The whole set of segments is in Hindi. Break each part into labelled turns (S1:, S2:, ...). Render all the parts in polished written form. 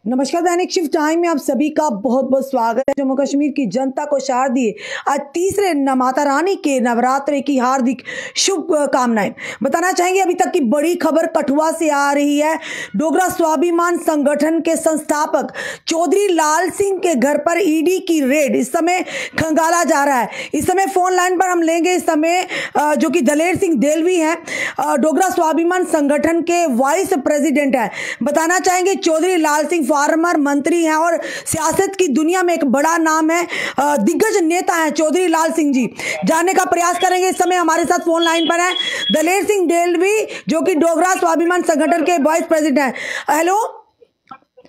S1: नमस्कार। दैनिक शिफ्ट टाइम में आप सभी का बहुत बहुत स्वागत है। जम्मू कश्मीर की जनता को शारदीय आज तीसरे माता रानी के नवरात्रे की हार्दिक शुभकामनाएं। बताना चाहेंगे अभी तक की बड़ी खबर कठुआ से आ रही है। डोगरा स्वाभिमान संगठन के संस्थापक चौधरी लाल सिंह के घर पर ईडी की रेड इस समय खंगाला जा रहा है। इस समय फोन लाइन पर हम लेंगे इस समय जो कि दलेर सिंह देलवी हैं, डोगरा स्वाभिमान संगठन के वाइस प्रेसिडेंट हैं। बताना चाहेंगे चौधरी लाल सिंह फार्मर मंत्री हैं और सियासत की दुनिया में एक बड़ा नाम है, दिग्गज नेता हैं चौधरी लाल सिंह जी। जानने का प्रयास करेंगे। इस समय हमारे साथ फोन लाइन पर है दलेर सिंह देलवी जो कि डोगरा स्वाभिमान संगठन के वाइस प्रेसिडेंट हैं। हेलो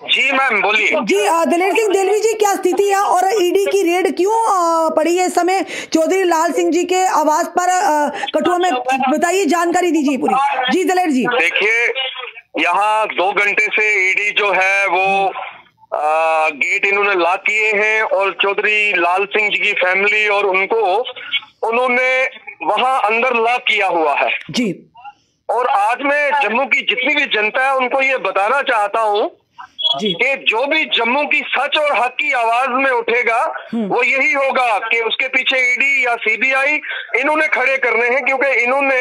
S2: जी मैम, बोलिए।
S1: जी दलेर सिंह देलवी जी, क्या स्थिति है और ईडी की रेड क्यों पड़ी है इस समय चौधरी लाल सिंह जी के आवास पर कठुआ में? बताइए, जानकारी दीजिए पूरी। जी दलेर जी।
S2: देखिए, यहाँ 2 घंटे से ईडी जो है वो गेट इन्होंने लॉक किए हैं और चौधरी लाल सिंह जी की फैमिली और उन्होंने वहां अंदर लॉक किया हुआ है
S1: जी।
S2: और आज मैं जम्मू की जितनी भी जनता है उनको ये बताना चाहता हूँ कि जो भी जम्मू की सच और हक की आवाज में उठेगा वो यही होगा कि उसके पीछे ईडी या सीबीआई इन्होंने खड़े करने हैं, क्योंकि इन्होंने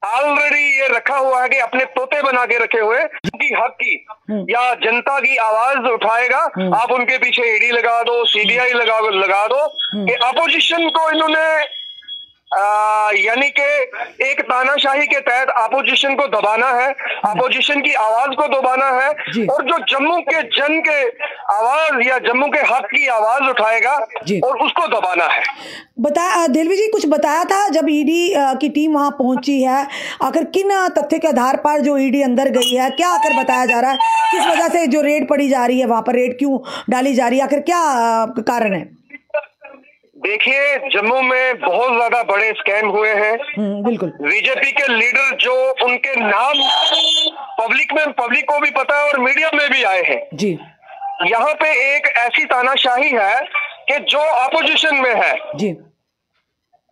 S2: ऑलरेडी ये रखा हुआ है कि अपने तोते बना के रखे हुए की हक की या जनता की आवाज उठाएगा, आप उनके पीछे ईडी लगा दो, सीबीआई लगा दो कि अपोजिशन को इन्होंने यानी कि एक तानाशाही के तहत अपोजिशन को दबाना है, अपोजिशन की आवाज को दबाना है और जो जम्मू के जन के आवाज या जम्मू के हक की आवाज उठाएगा और उसको दबाना है।
S1: बताया देलवी जी, कुछ बताया था जब ईडी की टीम वहां पहुंची है, आखिर किन तथ्य के आधार पर जो ईडी अंदर गई है, क्या आखिर बताया जा रहा है, किस वजह से जो रेड पड़ी जा रही है, वहां पर रेड क्यों डाली जा रही है, आखिर क्या कारण है?
S2: देखिए, जम्मू में बहुत ज्यादा बड़े स्कैम हुए हैं।
S1: बिल्कुल।
S2: बीजेपी के लीडर जो उनके नाम पब्लिक को भी पता है और मीडिया में भी आए हैं
S1: जी।
S2: यहाँ पे एक ऐसी तानाशाही है कि जो अपोजिशन में है
S1: जी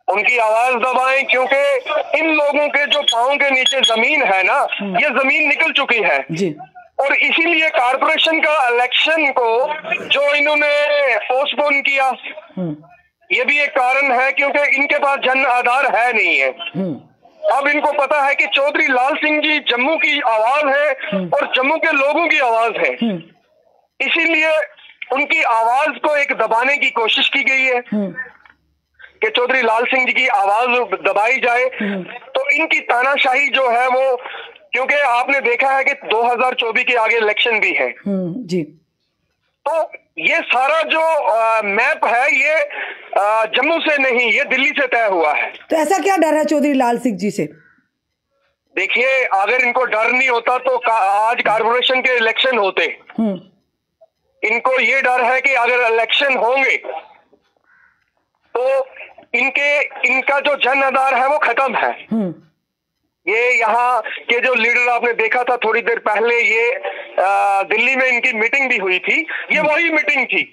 S2: उनकी आवाज दबाएं, क्योंकि इन लोगों के जो पांव के नीचे जमीन है ना, ये जमीन निकल चुकी है
S1: जी।
S2: और इसीलिए कारपोरेशन का इलेक्शन को जो इन्होंने पोस्टपोन किया, ये भी एक कारण है, क्योंकि इनके पास जन आधार है नहीं है। अब इनको पता है कि चौधरी लाल सिंह जी जम्मू की आवाज है और जम्मू के लोगों की आवाज है, इसीलिए उनकी आवाज को एक दबाने की कोशिश की गई है कि चौधरी लाल सिंह जी की आवाज दबाई जाए। तो इनकी तानाशाही जो है वो, क्योंकि आपने देखा है कि 2024 के आगे इलेक्शन भी है
S1: जी,
S2: तो ये सारा जो मैप है ये जम्मू से नहीं, ये दिल्ली से तय हुआ है।
S1: तो ऐसा क्या डर है चौधरी लाल सिंह जी से?
S2: देखिए, अगर इनको डर नहीं होता तो आज कारपोरेशन के इलेक्शन होते। इनको ये डर है कि अगर इलेक्शन होंगे तो इनका जो जन आधार है वो खत्म है। ये यहाँ के जो लीडर आपने देखा था थोड़ी देर पहले, ये दिल्ली में इनकी मीटिंग भी हुई थी, ये वही मीटिंग थी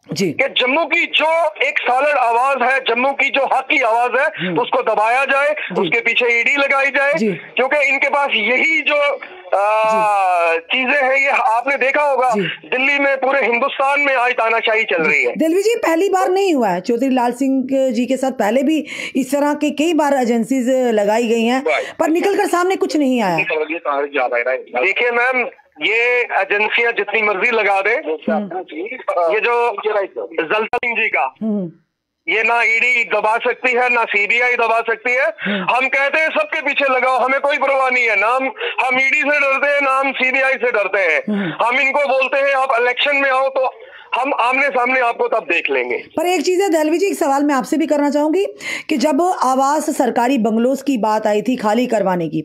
S2: जी कि जम्मू की जो एक सॉलिड आवाज है, जम्मू की जो हक की आवाज है उसको दबाया जाए, उसके पीछे ईडी लगाई जाए, क्योंकि इनके पास यही जो चीजें हैं, ये आपने देखा होगा दिल्ली में, पूरे हिंदुस्तान में आज तानाशाही चल रही है।
S1: देलवी जी, पहली बार नहीं हुआ है चौधरी लाल सिंह जी के साथ, पहले भी इस तरह के कई बार एजेंसीज लगाई गई हैं पर निकलकर सामने कुछ नहीं आया।
S2: देखिए मैम, ये एजेंसियां जितनी मर्जी लगा दे, ये जो जलता सिंह जी का, ये ना ईडी दबा सकती है ना सीबीआई दबा सकती है। हम कहते हैं सबके पीछे लगाओ, हमें कोई परवाह नहीं है, ना हम ईडी से डरते हैं ना हम सीबीआई से डरते हैं। हम इनको बोलते हैं आप इलेक्शन में आओ तो हम आमने सामने आपको तब देख लेंगे।
S1: पर एक चीज है देलवी जी, एक सवाल मैं आपसे भी करना चाहूंगी कि जब आवास सरकारी बंगलोज की बात आई थी खाली करवाने की,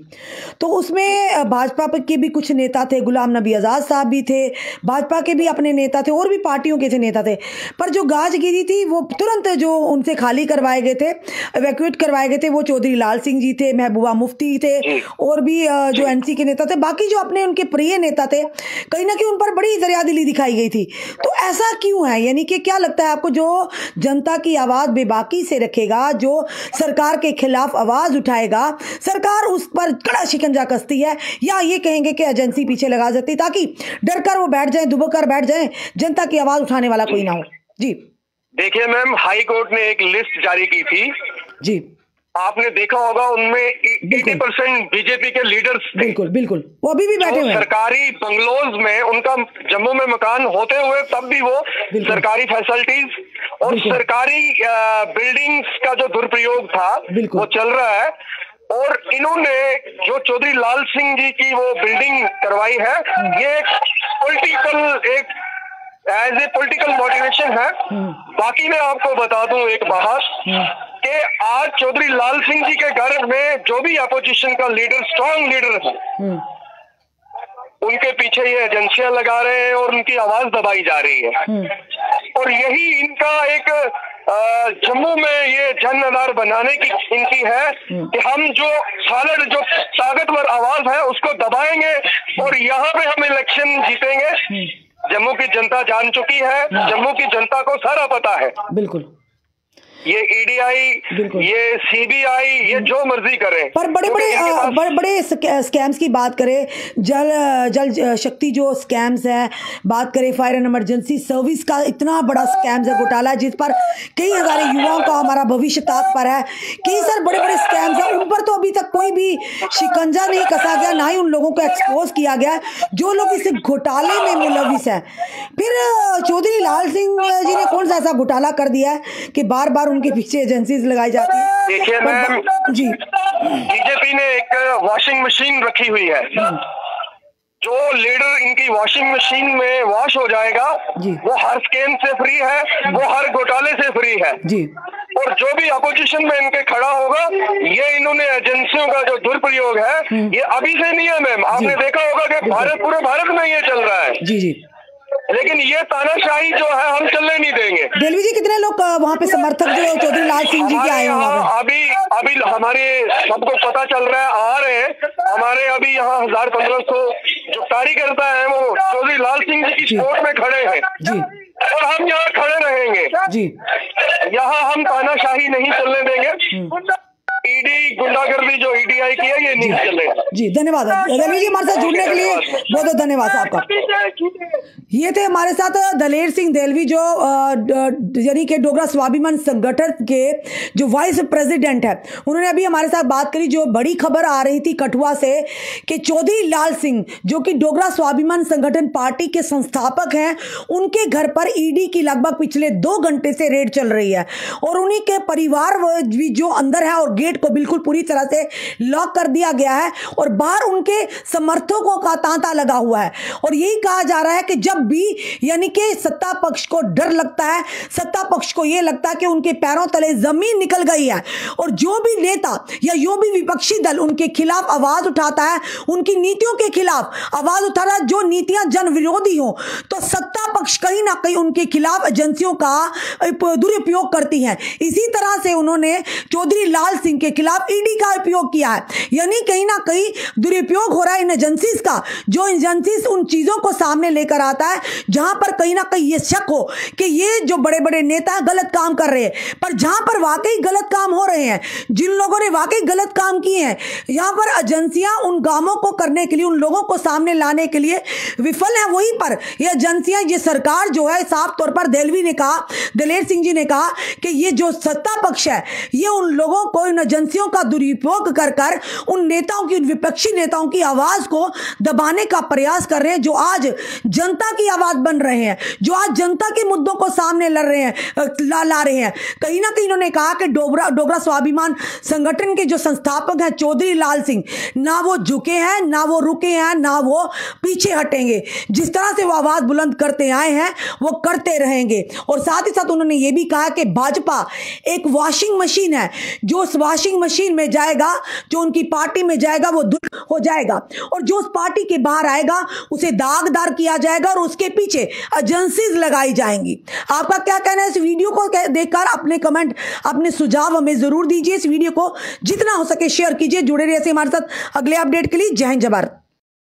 S1: तो उसमें भाजपा के भी कुछ नेता थे, गुलाम नबी आजाद साहब भी थे, भाजपा के भी अपने नेता थे और भी पार्टियों के नेता थे, पर जो गाज गिरी थी वो तुरंत जो उनसे खाली करवाए गए थे, इवैक्यूएट करवाए गए थे, वो चौधरी लाल सिंह जी थे, महबूबा मुफ्ती थे और भी जो एनसी के नेता थे, बाकी जो अपने उनके प्रिय नेता थे, कहीं ना कहीं उन पर बड़ी दरियादिली दिखाई गई थी। तो ऐसा क्यों है? यानी कि क्या लगता है आपको, जो जनता की आवाज बेबाकी से रखेगा, जो सरकार के खिलाफ आवाज उठाएगा, सरकार उस पर कड़ा शिकंजा कसती है, या ये कहेंगे कि एजेंसी पीछे लगा सकती ताकि डर कर वो बैठ जाए, दुबक कर बैठ जाए, जनता की आवाज उठाने वाला कोई ना हो? जी
S2: देखिए मैम, हाई कोर्ट ने एक लिस्ट जारी की थी
S1: जी,
S2: आपने देखा होगा, उनमें 80% बीजेपी के लीडर्स थे।
S1: बिल्कुल बिल्कुल, वो अभी भी बैठे हुए हैं
S2: सरकारी बंगलोज में, उनका जम्मू में मकान होते हुए तब भी वो सरकारी फैसिलिटीज और सरकारी बिल्डिंग्स का जो दुरुपयोग था वो चल रहा है। और इन्होंने जो चौधरी लाल सिंह जी की वो बिल्डिंग करवाई है, ये एक एज ए पॉलिटिकल मोटिवेशन है। बाकी मैं आपको बता दूं एक बात कि आज चौधरी लाल सिंह जी के घर में जो भी अपोजिशन का लीडर, स्ट्रांग लीडर है, उनके पीछे ये एजेंसियां लगा रहे हैं और उनकी आवाज दबाई जा रही है। और यही इनका एक जम्मू में ये जन आधार बनाने की इनकी है कि हम जो सॉलिड, जो ताकतवर आवाज है उसको दबाएंगे और यहाँ पे हम इलेक्शन जीतेंगे। जम्मू की जनता जान चुकी है, जम्मू की जनता को सारा पता है।
S1: बिल्कुल,
S2: ये ईडीआई, ये सीबीआई, ये जो मर्जी करे,
S1: पर बड़े स्कैम्स की बात करें, जल शक्ति जो स्कैम्स है, बात करें फायर एंड इमरजेंसी सर्विस का, इतना बड़ा स्कैम्स है, घोटाला जिस पर कई हजार युवाओं का हमारा भविष्य ताक पर है। कई सारे बड़े बड़े स्कैम्स हैं, उन पर तो अभी तक कोई भी शिकंजा नहीं कसा गया, ना ही उन लोगों को एक्सपोज किया गया जो लोग इस घोटाले में मुलविस है। फिर चौधरी लाल सिंह जी ने कौन सा ऐसा घोटाला कर दिया है कि बार बार उनके पीछे एजेंसीज लगाई जाती है?
S2: देखिए मैम
S1: जी,
S2: बीजेपी ने एक वॉशिंग मशीन रखी हुई है, जो लीडर इनकी वॉशिंग मशीन में वॉश हो जाएगा वो हर स्कैम से फ्री है, वो हर घोटाले से फ्री है
S1: जी।
S2: और जो भी अपोजिशन में इनके खड़ा होगा, ये इन्होंने एजेंसियों का जो दुरुपयोग है ये अभी से नहीं है मैम। आपने देखा होगा कि पूरे भारत में ये चल रहा है।
S1: जी जी,
S2: लेकिन ये तानाशाही जो है हम चलने नहीं देंगे।
S1: देलवी जी, कितने लोग वहाँ पे समर्थक जो चौधरी लाल सिंह जी के आए हैं?
S2: अभी हमारे सबको पता चल रहा है, आ रहे हैं हमारे अभी यहाँ 1000-1500 जो कार्यकर्ता है वो चौधरी लाल सिंह जी की सपोर्ट में खड़े हैं
S1: जी,
S2: और हम यहाँ खड़े रहेंगे
S1: जी।
S2: यहाँ हम तानाशाही नहीं चलने देंगे। ईडी गुंडागर्दी जो ईडीआई की है ये नहीं चलेगा।
S1: जी, धन्यवाद देलवी जी, हमारे साथ जुड़ने के लिए बहुत बहुत धन्यवाद आपका। ये थे हमारे साथ दलेर सिंह देलवी, जो यानी कि डोगरा स्वाभिमान संगठन के जो वाइस प्रेसिडेंट है। उन्होंने अभी हमारे साथ बात करी। जो बड़ी खबर आ रही थी कठुआ से कि चौधरी लाल सिंह जो कि डोगरा स्वाभिमान संगठन पार्टी के संस्थापक हैं, उनके घर पर ईडी की लगभग पिछले 2 घंटे से रेड चल रही है और उन्हीं के परिवार भी जो अंदर है और गेट को बिल्कुल पूरी तरह से लॉक कर दिया गया है और बाहर उनके समर्थकों का तांता लगा हुआ है। और यही कहा जा रहा है कि जब भी यानी कि सत्ता पक्ष को डर लगता है, सत्ता पक्ष को यह लगता है कि उनके पैरों तले जमीन निकल गई है और जो भी नेता या जो भी विपक्षी दल उनके खिलाफ आवाज उठाता है, उनकी नीतियों के खिलाफ आवाज उठा रहा है, जो नीतियां जन विरोधी हो, तो सत्ता पक्ष कहीं ना कहीं उनके खिलाफ एजेंसियों का दुरुपयोग करती है। इसी तरह से उन्होंने चौधरी लाल सिंह के खिलाफ ईडी का उपयोग किया है, यानी कहीं ना कहीं दुरुपयोग हो रहा है इन एजेंसीज का। जो एजेंसीज उन चीजों को सामने लेकर आता है जहां पर कहीं ना कहीं ये शक हो कि ये जो बड़े बड़े नेता गलत काम कर रहे हैं, पर जहां पर वाकई गलत काम हो रहे हैं, जिन लोगों ने वाकई गलत काम किए हैं, यहां पर एजेंसियां उन कामों को करने के लिए, उन लोगों को सामने लाने के लिए विफल है। वहीं पर ये एजेंसियां, ये सरकार जो है, साफ तौर पर देलवी ने कहा, दलेर सिंह जी ने कहा कि ये जो सत्ता पक्ष है ये उन लोगों को, इन एजेंसियों का दुरुपयोग कर कर उन नेताओं की, उन विपक्षी नेताओं की आवाज को दबाने का प्रयास कर रहे हैं, जो आज जनता की आवाज बन रहे हैं, जो आज जनता के मुद्दों को सामने लड़ रहे हैं, ला रहे हैं। कहीं ना कहीं इन्होंने कहा कि डोगरा स्वाभिमान संगठन के जो संस्थापक हैं चौधरी लाल सिंह, ना वो झुके हैं, ना वो रुके हैं, ना वो पीछे हटेंगे। जिस तरह से वो आवाज बुलंद करते आए हैं वो करते रहेंगे। और साथ ही साथ उन्होंने ये भी कहा कि भाजपा एक वॉशिंग मशीन है, जो उस वॉशिंग मशीन में जाएगा, जो उनकी पार्टी में जाएगा वो दुष्ट हो जाएगा और जो उस पार्टी के बाहर आएगा उसे दागदार किया जाएगा और उसके पीछे एजेंसीज लगाई जाएंगी। आपका क्या कहना है इस वीडियो को देखकर? अपने कमेंट, अपने सुझाव हमें जरूर दीजिए। इस वीडियो को जितना हो सके शेयर कीजिए। जुड़े रहिए हमारे साथ अगले अपडेट के लिए। जय हिंद, जय भारत।